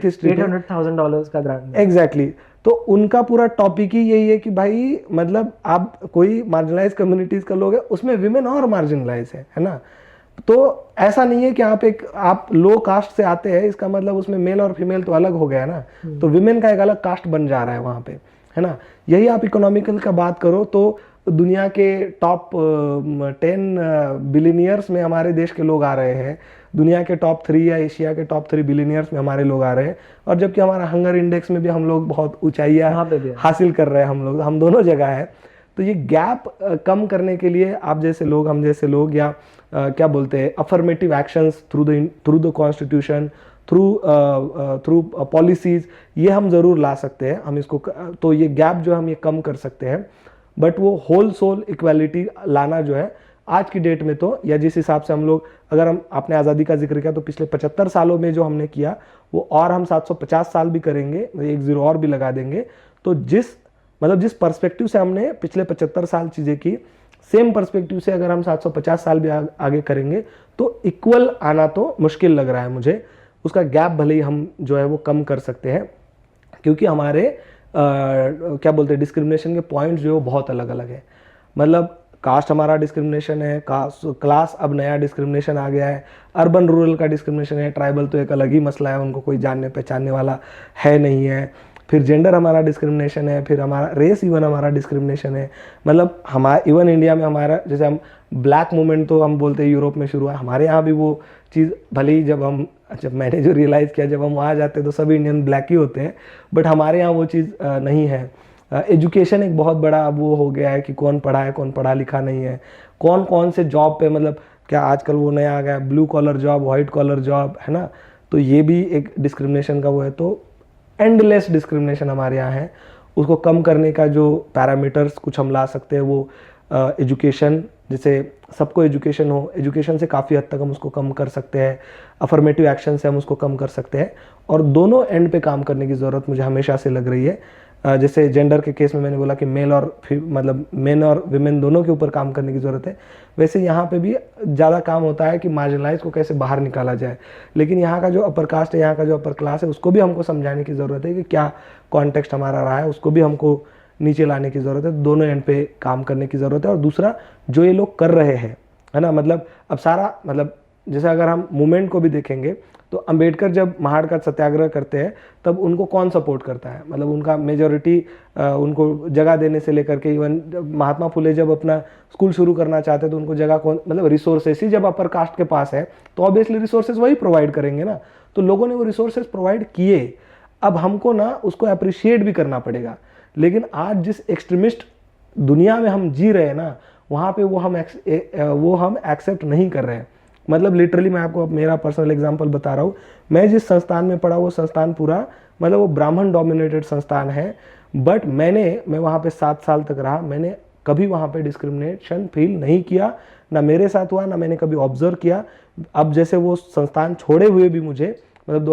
हिस्ट्री $800,000 का ग्रांट। एग्जैक्टली। तो उनका पूरा टॉपिक ही यही है कि भाई मतलब आप कोई मार्जिनलाइज कम्युनिटीज का लोग है, उसमें विमेन और मार्जिनलाइज है ना। तो ऐसा नहीं है कि आप लो कास्ट से आते हैं, इसका मतलब उसमें मेल और फीमेल तो अलग हो गया ना, तो विमेन का एक अलग कास्ट बन जा रहा है वहाँ पे, है ना। यही आप इकोनॉमिकल का बात करो तो दुनिया के टॉप 10 बिलियनियर्स में हमारे देश के लोग आ रहे हैं, दुनिया के टॉप 3 या एशिया के टॉप 3 बिलियनियर्स में हमारे लोग आ रहे हैं। और जबकि हमारा हंगर इंडेक्स में भी हम लोग बहुत ऊंचाइयां हासिल कर रहे हैं, हम दोनों जगह है। तो ये गैप कम करने के लिए आप जैसे लोग, हम जैसे लोग, या क्या बोलते हैं, affirmative actions through the constitution, through policies, ये हम ज़रूर ला सकते हैं। हम इसको तो ये गैप जो हम ये कम कर सकते हैं। बट वो होल सोल इक्वालिटी लाना जो है आज की डेट में, तो या जिस हिसाब से हम लोग, अगर हम आपने आज़ादी का जिक्र किया तो पिछले 75 सालों में जो हमने किया वो और हम 750 साल भी करेंगे, एक जीरो और भी लगा देंगे। तो जिस पर्सपेक्टिव से हमने पिछले 75 साल चीज़ें की, सेम पर्सपेक्टिव से अगर हम 750 साल भी आगे करेंगे तो इक्वल आना तो मुश्किल लग रहा है मुझे। उसका गैप भले ही हम जो है वो कम कर सकते हैं, क्योंकि हमारे क्या बोलते हैं, डिस्क्रिमिनेशन के पॉइंट्स जो है वो बहुत अलग अलग है। मतलब कास्ट हमारा डिस्क्रिमिनेशन है, क्लास अब नया डिस्क्रिमिनेशन आ गया है, अर्बन रूरल का डिस्क्रिमिनेशन है, ट्राइबल तो एक अलग ही मसला है, उनको कोई जानने पहचानने वाला है नहीं है। फिर जेंडर हमारा डिस्क्रिमिनेशन है, फिर हमारा रेस इवन हमारा डिस्क्रिमिनेशन है। मतलब हमारा इवन इंडिया में हमारा, जैसे हम ब्लैक मूवमेंट तो हम बोलते हैं यूरोप में शुरू हुआ, हमारे यहाँ भी वो चीज़ भले ही जब मैंने जो रियलाइज़ किया, जब हम वहाँ जाते तो सभी इंडियन ब्लैक ही होते हैं, बट हमारे यहाँ वो चीज़ नहीं है। एजुकेशन एक बहुत बड़ा अब वो हो गया है कि कौन पढ़ा है, कौन पढ़ा लिखा नहीं है, कौन कौन से जॉब पे, मतलब क्या आजकल वो नया आ गया blue collar job, white collar job, है ना। तो ये भी एक डिस्क्रिमिनेशन का वो है। तो एंडलेस डिस्क्रिमिनेशन हमारे यहाँ है। उसको कम करने का जो पैरामीटर्स कुछ हम ला सकते हैं वो एजुकेशन, जैसे सबको एजुकेशन हो, एजुकेशन से काफ़ी हद तक हम उसको कम कर सकते हैं। अफर्मेटिव एक्शन से हम उसको कम कर सकते हैं। और दोनों एंड पे काम करने की ज़रूरत मुझे हमेशा से लग रही है। जैसे जेंडर के केस में मैंने बोला कि मेल और मतलब मेन और विमेन दोनों के ऊपर काम करने की ज़रूरत है, वैसे यहाँ पे भी ज़्यादा काम होता है कि मार्जिनलाइज को कैसे बाहर निकाला जाए। लेकिन यहाँ का जो अपर कास्ट है, यहाँ का जो अपर क्लास है, उसको भी हमको समझाने की ज़रूरत है कि क्या कॉन्टेक्स्ट हमारा रहा है, उसको भी हमको नीचे लाने की ज़रूरत है। दोनों एंड पे काम करने की ज़रूरत है। और दूसरा जो ये लोग कर रहे हैं, है ना, मतलब अब सारा, मतलब जैसे अगर हम मूवमेंट को भी देखेंगे तो अंबेडकर जब महाड़ का सत्याग्रह करते हैं तब उनको कौन सपोर्ट करता है, मतलब उनका मेजॉरिटी उनको जगह देने से लेकर के, इवन महात्मा फुले जब अपना स्कूल शुरू करना चाहते तो उनको जगह कौन, मतलब रिसोर्सेस ही जब अपर कास्ट के पास है तो ऑब्वियसली रिसोर्सेज वही प्रोवाइड करेंगे ना। तो लोगों ने वो रिसोर्सेज प्रोवाइड किए, अब हमको ना उसको अप्रिशिएट भी करना पड़ेगा। लेकिन आज जिस एक्सट्रीमिस्ट दुनिया में हम जी रहे हैं ना, वहाँ पे वो हम एक्सेप्ट नहीं कर रहे हैं। मतलब लिटरली मैं आपको मेरा पर्सनल एग्जांपल बता रहा हूँ। मैं जिस संस्थान में पढ़ा वो संस्थान पूरा, मतलब वो ब्राह्मण डोमिनेटेड संस्थान है, बट मैं वहाँ पे 7 साल तक रहा, मैंने कभी वहाँ पे डिस्क्रिमिनेशन फील नहीं किया, ना मेरे साथ हुआ, ना मैंने कभी ऑब्जर्व किया। अब जैसे वो संस्थान छोड़े हुए भी मुझे, मतलब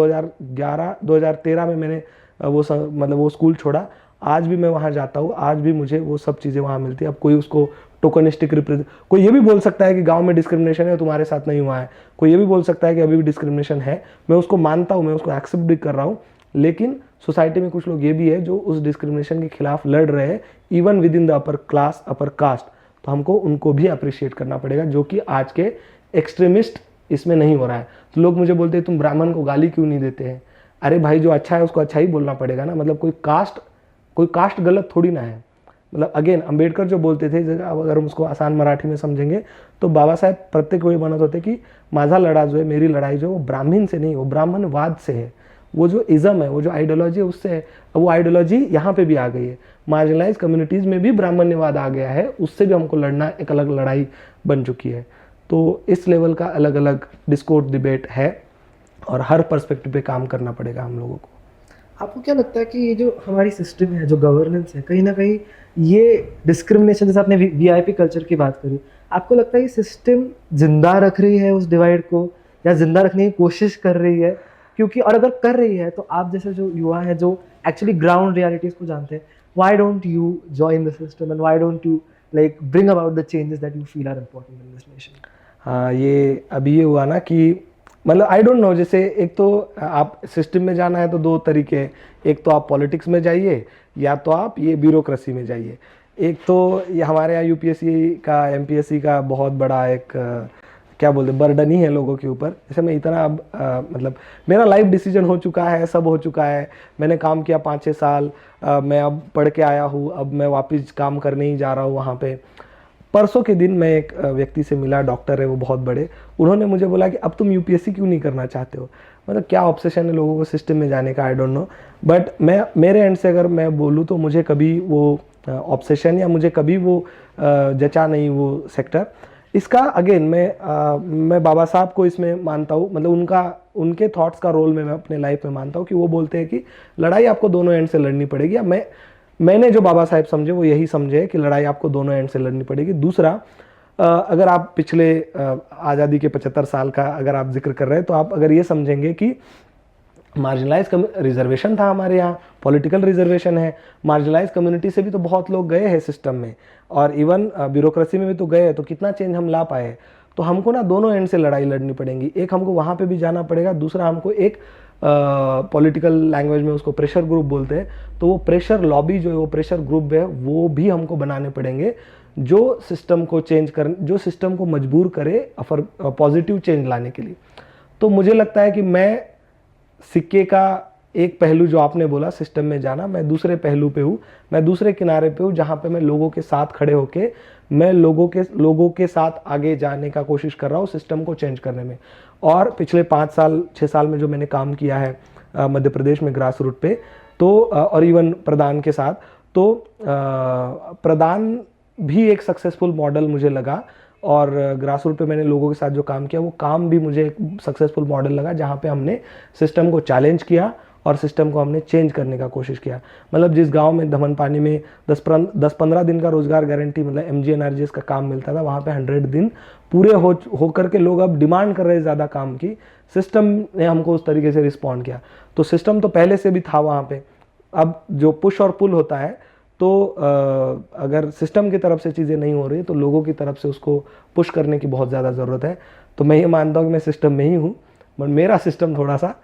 2013 में मैंने वो स्कूल छोड़ा, आज भी मैं वहाँ जाता हूँ, आज भी मुझे वो सब चीज़ें वहाँ मिलती है। अब कोई उसको टोकनिस्टिक रिप्रेजेंट, कोई ये भी बोल सकता है कि गांव में डिस्क्रिमिनेशन है, तुम्हारे साथ नहीं हुआ है, कोई ये भी बोल सकता है कि अभी भी डिस्क्रिमिनेशन है, मैं उसको मानता हूँ, मैं उसको एक्सेप्ट भी कर रहा हूँ। लेकिन सोसाइटी में कुछ लोग ये भी है जो उस डिस्क्रिमिनेशन के खिलाफ लड़ रहे हैं, even with in the upper class, upper caste. तो हमको उनको भी अप्रिशिएट करना पड़ेगा, जो कि आज के एक्सट्रीमिस्ट इसमें नहीं हो रहा है। तो लोग मुझे बोलते हैं तुम ब्राह्मण को गाली क्यों नहीं देते हैं? अरे भाई, जो अच्छा है उसको अच्छा ही बोलना पड़ेगा ना। मतलब कोई कास्ट गलत थोड़ी ना है। मतलब अगेन अंबेडकर जो बोलते थे, अगर हम उसको आसान मराठी में समझेंगे तो बाबा साहेब प्रत्येक वेळी म्हणत होते कि माझा लड़ा जो है, मेरी लड़ाई जो है वो ब्राह्मण से नहीं, वो ब्राह्मणवाद से है। वो जो इज़म है, वो जो आइडियोलॉजी है उससे है। अब वो आइडियोलॉजी यहाँ पे भी आ गई है, मार्जिनलाइज कम्युनिटीज़ में भी ब्राह्मण्यवाद आ गया है, उससे भी हमको लड़ना एक अलग लड़ाई बन चुकी है। तो इस लेवल का अलग अलग डिस्कोर्स डिबेट है और हर पर्सपेक्टिव पे काम करना पड़ेगा हम लोगों को। आपको क्या लगता है कि ये जो हमारी सिस्टम है, जो गवर्नेंस है, कहीं ना कहीं ये डिस्क्रिमिनेशन, जैसे आपने वीआईपी कल्चर की बात करी, आपको लगता है ये सिस्टम जिंदा रख रही है उस डिवाइड को, या जिंदा रखने की कोशिश कर रही है? क्योंकि और अगर कर रही है तो आप जैसे जो युवा है जो एक्चुअली ग्राउंड रियलिटीज को जानते हैं, why don't you join the system and why don't you like bring about the changes that you feel are important in this nation? हाँ, ये अभी ये हुआ ना कि मतलब आई डोंट नो, जैसे एक तो आप सिस्टम में जाना है तो दो तरीके हैं। एक तो आप पॉलिटिक्स में जाइए, या तो आप ये ब्यूरोक्रेसी में जाइए। एक तो ये हमारे यहाँ यूपीएससी का, एमपीएससी का बहुत बड़ा एक क्या बोलते हैं, बर्डन ही है लोगों के ऊपर। जैसे मैं इतना अब मतलब मेरा लाइफ डिसीजन हो चुका है, सब हो चुका है, मैंने काम किया 5-6 साल, मैं अब पढ़ के आया हूँ, अब मैं वापस काम करने ही जा रहा हूँ वहाँ पे। परसों के दिन मैं एक व्यक्ति से मिला, डॉक्टर है वो बहुत बड़े, उन्होंने मुझे बोला कि अब तुम यूपीएससी क्यों नहीं करना चाहते हो? मतलब क्या ऑब्सेशन है लोगों को सिस्टम में जाने का, आई डोंट नो। बट मेरे एंड से अगर मैं बोलूँ तो मुझे कभी वो ऑब्सेशन या मुझे कभी वो जचा नहीं वो सेक्टर। इसका अगेन मैं बाबा साहब को इसमें मानता हूँ, मतलब उनके थॉट्स का रोल मैं अपने लाइफ में मानता हूँ कि वो बोलते हैं कि लड़ाई आपको दोनों एंड से लड़नी पड़ेगी। या मैंने जो बाबा साहेब समझे वो यही समझे कि लड़ाई आपको दोनों एंड से लड़नी पड़ेगी। दूसरा, अगर आप पिछले आज़ादी के 75 साल का अगर आप जिक्र कर रहे हैं तो आप अगर ये समझेंगे कि मार्जिनलाइज रिजर्वेशन था हमारे यहाँ, पॉलिटिकल रिजर्वेशन है, मार्जिनलाइज कम्युनिटी से भी तो बहुत लोग गए हैं सिस्टम में, और इवन ब्यूरोक्रेसी में भी तो गए हैं, तो कितना चेंज हम ला पाए। तो हमको ना दोनों एंड से लड़ाई लड़नी पड़ेगी। एक हमको वहाँ पे भी जाना पड़ेगा, दूसरा हमको एक पॉलिटिकल लैंग्वेज में उसको प्रेशर ग्रुप बोलते हैं, तो वो प्रेशर लॉबी जो है, वो प्रेशर ग्रुप है, वो भी हमको बनाने पड़ेंगे जो सिस्टम को चेंज कर, जो सिस्टम को मजबूर करे पॉजिटिव चेंज लाने के लिए। तो मुझे लगता है कि मैं सिक्के का एक पहलू जो आपने बोला सिस्टम में जाना, मैं दूसरे पहलू पे हूँ, मैं दूसरे किनारे पे हूँ, जहाँ पे मैं लोगों के साथ खड़े होके मैं लोगों के साथ आगे जाने का कोशिश कर रहा हूँ सिस्टम को चेंज करने में। और पिछले 5-6 साल में जो मैंने काम किया है मध्य प्रदेश में ग्रास रूट पे, तो और इवन प्रदान के साथ, तो प्रदान भी एक सक्सेसफुल मॉडल मुझे लगा, और ग्रास रूट पे मैंने लोगों के साथ जो काम किया वो काम भी मुझे एक सक्सेसफुल मॉडल लगा, जहाँ पे हमने सिस्टम को चैलेंज किया और सिस्टम को हमने चेंज करने का कोशिश किया। मतलब जिस गांव में धमनपानी में 10-15 दिन का रोजगार गारंटी, मतलब MGNRGS का काम मिलता था, वहाँ पे 100 दिन पूरे हो करके लोग अब डिमांड कर रहे हैं ज़्यादा काम की। सिस्टम ने हमको उस तरीके से रिस्पॉन्ड किया। तो सिस्टम तो पहले से भी था वहाँ पे। अब जो पुश और पुल होता है, तो अगर सिस्टम की तरफ से चीज़ें नहीं हो रही तो लोगों की तरफ से उसको पुश करने की बहुत ज़्यादा ज़रूरत है। तो मैं ये मानता हूँ कि मैं सिस्टम में ही हूँ, बट मेरा सिस्टम थोड़ा सा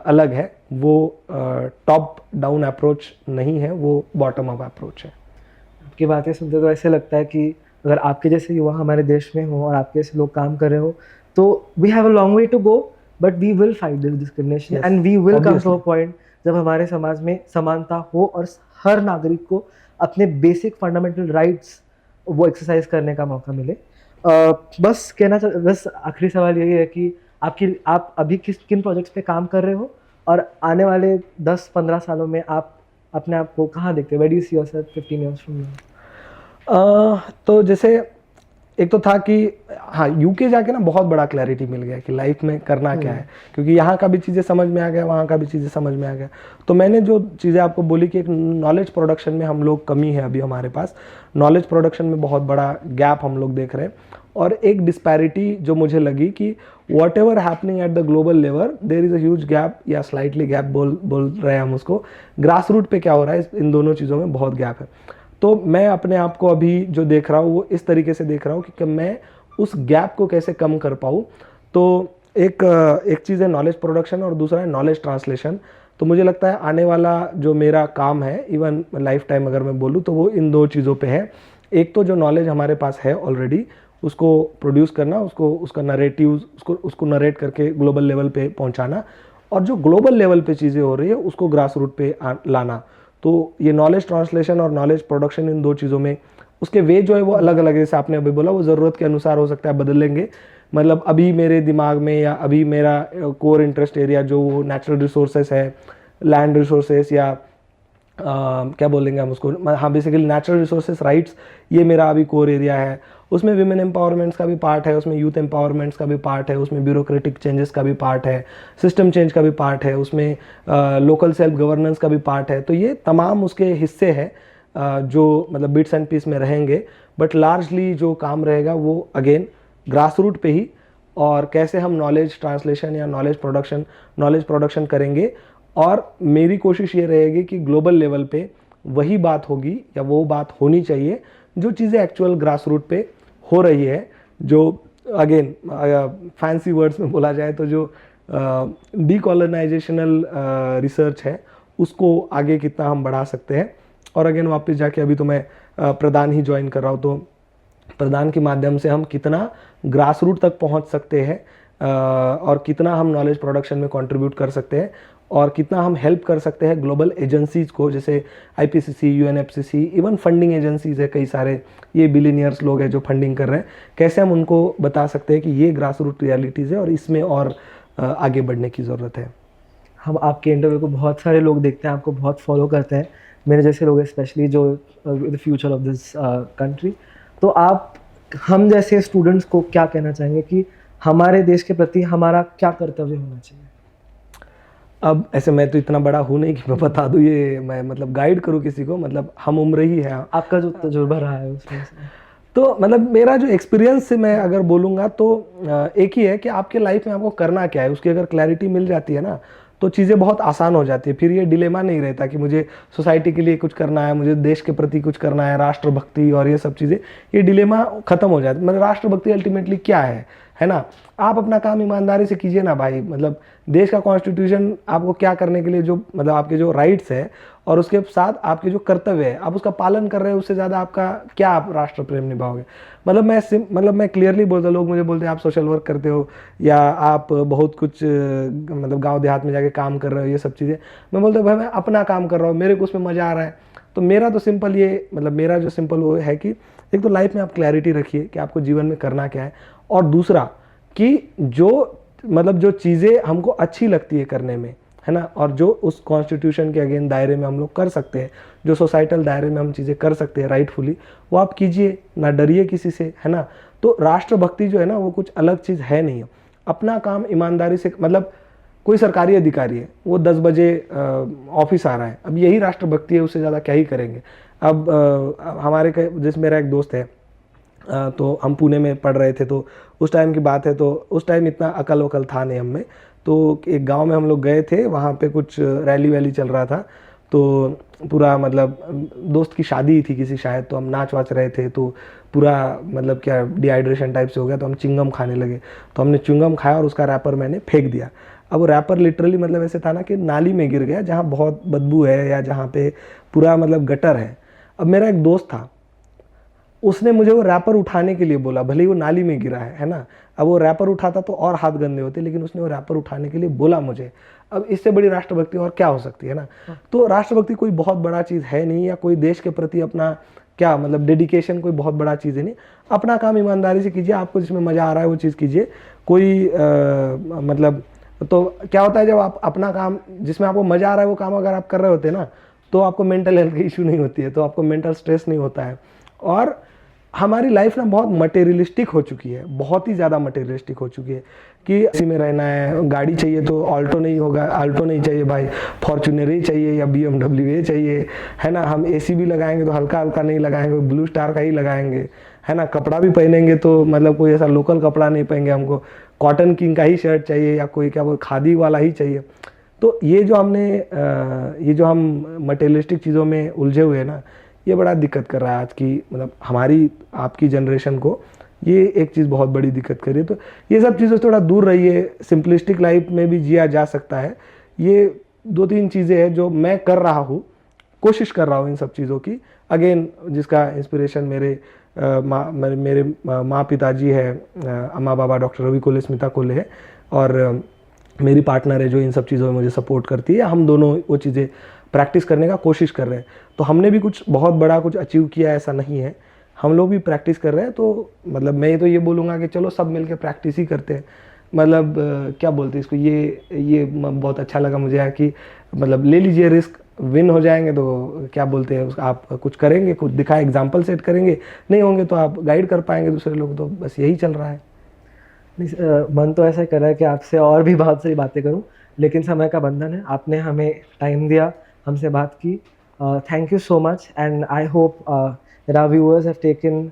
अलग है। वो टॉप डाउन अप्रोच नहीं है, वो बॉटम अप अप्रोच है। आपकी बातें सुनते तो ऐसे लगता है कि अगर आपके जैसे युवा हमारे देश में हो और आपके जैसे लोग काम कर रहे हो, तो we have a long way to go, but we will fight this discrimination and we will come to a point जब हमारे समाज में समानता हो और हर नागरिक को अपने बेसिक फंडामेंटल राइट्स वो एक्सरसाइज करने का मौका मिले। बस आखिरी सवाल यही है कि आप अभी किन प्रोजेक्ट्स पे काम कर रहे हो, और आने वाले 10-15 सालों में आप अपने आप को कहाँ देखते हो? Where do you see yourself 15 years from now? तो जैसे एक तो था कि हाँ, यूके जाके ना बहुत बड़ा क्लैरिटी मिल गया कि लाइफ में करना क्या है, क्योंकि यहाँ का भी चीज़ें समझ में आ गया, वहाँ का भी चीज़ें समझ में आ गया। तो मैंने जो चीज़ें आपको बोली कि एक नॉलेज प्रोडक्शन में हम लोग कमी है अभी हमारे पास, नॉलेज प्रोडक्शन में बहुत बड़ा गैप हम लोग देख रहे हैं, और एक डिस्पैरिटी जो मुझे लगी कि what ever happening at the global level there is a huge gap, या स्लाइटली गैप बोल रहे हैं हम उसको, ग्रास रूट पे क्या हो रहा है इन दोनों चीज़ों में बहुत गैप है। तो मैं अपने आप को अभी जो देख रहा हूँ वो इस तरीके से देख रहा हूँ कि मैं उस गैप को कैसे कम कर पाऊँ। तो एक चीज़ है नॉलेज प्रोडक्शन और दूसरा है नॉलेज ट्रांसलेशन। तो मुझे लगता है आने वाला जो मेरा काम है, इवन लाइफ टाइम अगर मैं बोलूँ, तो वो इन दो चीज़ों पे है। एक तो जो नॉलेज हमारे पास है ऑलरेडी, उसको प्रोड्यूस करना, उसका नरेटिव, उसको नरेट करके ग्लोबल लेवल पे पहुंचाना, और जो ग्लोबल लेवल पे चीज़ें हो रही है उसको ग्रास रूट पे लाना। तो ये नॉलेज ट्रांसलेशन और नॉलेज प्रोडक्शन, इन दो चीज़ों में उसके वे जो है वो अलग अलग है। जैसे आपने अभी बोला, वो ज़रूरत के अनुसार हो सकता है बदलेंगे। मतलब अभी मेरे दिमाग में या अभी मेरा कोर इंटरेस्ट एरिया जो वो नेचुरल रिसोर्सेस है, लैंड रिसोर्सेस, या क्या बोलेंगे हम उसको, हाँ बेसिकली नेचुरल रिसोर्सेस राइट्स, ये मेरा अभी कोर एरिया है। उसमें विमेन एम्पावरमेंट्स का भी पार्ट है, उसमें यूथ एम्पावरमेंट्स का भी पार्ट है, उसमें ब्यूरोक्रेटिक चेंजेस का भी पार्ट है, सिस्टम चेंज का भी पार्ट है, उसमें लोकल सेल्फ गवर्नेंस का भी पार्ट है। तो ये तमाम उसके हिस्से हैं जो मतलब बिट्स एंड पीस में रहेंगे, बट लार्जली जो काम रहेगा वो अगेन ग्रास रूट पे ही, और कैसे हम नॉलेज ट्रांसलेशन या नॉलेज प्रोडक्शन करेंगे। और मेरी कोशिश ये रहेगी कि ग्लोबल लेवल पे वही बात होगी या वो बात होनी चाहिए जो चीज़ें एक्चुअल ग्रास रूट पे हो रही है। जो अगेन फैंसी वर्ड्स में बोला जाए तो जो डीकॉलोनाइजेशनल रिसर्च है उसको आगे कितना हम बढ़ा सकते हैं। और अगेन वापस जाके अभी तो मैं प्रदान ही ज्वाइन कर रहा हूँ, तो प्रदान के माध्यम से हम कितना ग्रास रूट तक पहुँच सकते हैं और कितना हम नॉलेज प्रोडक्शन में कंट्रीब्यूट कर सकते हैं, और कितना हम हेल्प कर सकते हैं ग्लोबल एजेंसीज़ को, जैसे IPCC, UNFCCC, even funding agencies है कई सारे, ये बिलियनियर्स लोग हैं जो फंडिंग कर रहे हैं। कैसे हम उनको बता सकते हैं कि ये ग्रास रूट रियलिटीज़ है और इसमें और आगे बढ़ने की ज़रूरत है। हम आपके इंटरव्यू को बहुत सारे लोग देखते हैं, आपको बहुत फॉलो करते हैं, मेरे जैसे लोग स्पेशली, जो the future of this country. तो आप हम जैसे स्टूडेंट्स को क्या कहना चाहेंगे कि हमारे देश के प्रति हमारा क्या कर्तव्य होना चाहिए? अब ऐसे मैं तो इतना बड़ा हूँ नहीं कि मैं बता दूँ, ये मैं मतलब गाइड करूँ किसी को, मतलब हम उम्र ही है। आपका जो तजुर्बा रहा है उसमें से। तो मतलब मेरा जो एक्सपीरियंस से मैं अगर बोलूँगा तो एक ही है कि आपके लाइफ में आपको करना क्या है, उसकी अगर क्लैरिटी मिल जाती है ना, तो चीज़ें बहुत आसान हो जाती है। फिर ये डिलेमा नहीं रहता कि मुझे सोसाइटी के लिए कुछ करना है, मुझे देश के प्रति कुछ करना है, राष्ट्रभक्ति और ये सब चीज़ें, ये डिलेमा ख़त्म हो जाती है। मतलब राष्ट्रभक्ति अल्टीमेटली क्या है ना? आप अपना काम ईमानदारी से कीजिए ना भाई। मतलब देश का कॉन्स्टिट्यूशन आपको क्या करने के लिए, जो मतलब आपके जो राइट्स है और उसके साथ आपके जो कर्तव्य है, आप उसका पालन कर रहे हैं, उससे ज़्यादा आपका क्या आप राष्ट्र प्रेम निभाओगे? मतलब मैं क्लियरली बोलता, लोग मुझे बोलते हैं आप सोशल वर्क करते हो या आप बहुत कुछ मतलब गांव देहात में जाके काम कर रहे हो, ये सब चीज़ें। मैं बोलता हूँ भाई मैं अपना काम कर रहा हूँ, मेरे को उसमें मज़ा आ रहा है। तो मेरा तो सिंपल ये, मतलब मेरा जो सिंपल वो है कि एक तो लाइफ में आप क्लैरिटी रखिए कि आपको जीवन में करना क्या है, और दूसरा कि जो चीज़ें हमको अच्छी लगती है करने में, है ना, और जो उस कॉन्स्टिट्यूशन के अगेन दायरे में हम लोग कर सकते हैं, जो सोसाइटल दायरे में हम चीज़ें कर सकते हैं राइटफुली, वो आप कीजिए, ना डरिए किसी से, है ना। तो राष्ट्रभक्ति जो है ना, वो कुछ अलग चीज़ है नहीं। अपना काम ईमानदारी से, मतलब कोई सरकारी अधिकारी है, वो 10 बजे ऑफिस आ रहा है, अब यही राष्ट्रभक्ति है, उससे ज़्यादा क्या ही करेंगे। अब हमारे जैसे मेरा एक दोस्त है, तो हम पुणे में पढ़ रहे थे, तो उस टाइम की बात है, तो उस टाइम इतना अकल वकल था नहीं हम में। तो एक गांव में हम लोग गए थे, वहाँ पे कुछ रैली वैली चल रहा था, तो पूरा मतलब दोस्त की शादी थी किसी शायद, तो हम नाच वाच रहे थे, तो पूरा मतलब क्या डिहाइड्रेशन टाइप से हो गया, तो हम चिंगम खाने लगे। तो हमने चिंगम खाया और उसका रैपर मैंने फेंक दिया। अब वो रैपर लिटरली मतलब ऐसे था ना कि नाली में गिर गया, जहाँ बहुत बदबू है या जहाँ पे पूरा मतलब गटर है। अब मेरा एक दोस्त था, उसने मुझे वो रैपर उठाने के लिए बोला, भले ही वो नाली में गिरा है ना। अब वो रैपर उठाता तो और हाथ गंदे होते, लेकिन उसने वो रैपर उठाने के लिए बोला मुझे। अब इससे बड़ी राष्ट्रभक्ति और क्या हो सकती है ना। तो राष्ट्रभक्ति कोई बहुत बड़ा चीज़ है नहीं, या कोई देश के प्रति अपना क्या मतलब डेडिकेशन कोई बहुत बड़ा चीज़ है नहीं। अपना काम ईमानदारी से कीजिए, आपको जिसमें मज़ा आ रहा है वो चीज़ कीजिए। कोई मतलब तो क्या होता है, जब आप अपना काम जिसमें आपको मज़ा आ रहा है वो काम अगर आप कर रहे होते हैं ना, तो आपको मेंटल हेल्थ की इशू नहीं होती है, तो आपको मेंटल स्ट्रेस नहीं होता है। और हमारी लाइफ ना बहुत मटेरियलिस्टिक हो चुकी है, बहुत ही ज़्यादा मटेरियलिस्टिक हो चुकी है कि इसी में रहना है। गाड़ी चाहिए तो ऑल्टो नहीं होगा, आल्टो नहीं चाहिए भाई, फॉर्च्यूनर ही चाहिए या BMW चाहिए, है ना। हम AC भी लगाएंगे तो हल्का हल्का नहीं लगाएंगे, ब्लू स्टार का ही लगाएंगे, है ना। कपड़ा भी पहनेंगे तो मतलब कोई ऐसा लोकल कपड़ा नहीं पहनेंगे, हमको कॉटन किंग का ही शर्ट चाहिए या कोई क्या बोल खादी वाला ही चाहिए। तो ये जो हम मटेरियलिस्टिक चीज़ों में उलझे हुए हैं ना, ये बड़ा दिक्कत कर रहा है आज की, मतलब हमारी आपकी जनरेशन को ये एक चीज़ बहुत बड़ी दिक्कत कर रही है। तो ये सब चीज़ों से थोड़ा दूर रहिए, सिंपलिस्टिक लाइफ में भी जिया जा सकता है। ये दो तीन चीज़ें हैं जो मैं कर रहा हूँ, कोशिश कर रहा हूँ इन सब चीज़ों की। अगेन जिसका इंस्पिरेशन मेरे माँ पिताजी है, अम्मा बाबा डॉक्टर रवि कोले, स्मिता कोले है, और मेरी पार्टनर है जो इन सब चीज़ों में मुझे सपोर्ट करती है। हम दोनों वो चीज़ें प्रैक्टिस करने का कोशिश कर रहे हैं। तो हमने भी कुछ बहुत बड़ा कुछ अचीव किया ऐसा नहीं है, हम लोग भी प्रैक्टिस कर रहे हैं। तो मतलब मैं तो ये बोलूँगा कि चलो सब मिलके प्रैक्टिस ही करते हैं। मतलब क्या बोलते हैं इसको, बहुत अच्छा लगा मुझे यार कि मतलब ले लीजिए रिस्क, विन हो जाएंगे तो क्या बोलते हैं उसका, आप कुछ करेंगे, कुछ दिखा, एग्जाम्पल सेट करेंगे, नहीं होंगे तो आप गाइड कर पाएंगे दूसरे लोग। तो बस यही चल रहा है। मन तो ऐसा कर रहा है कि आपसे और भी बहुत सारी बातें करूं, लेकिन समय का बंधन है। आपने हमें टाइम दिया, हमसे बात की। Thank you so much, and I hope that our viewers have taken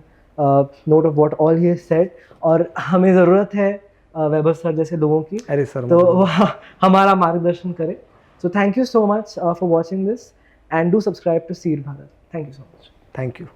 note of what all he has said. और हमें ज़रूरत है वैभव सर जैसे लोगों की, अरे सर, तो वो हमारा मार्गदर्शन करें। So thank you so much for watching this, and do subscribe to Seed Bharat. Thank you so much. Thank you.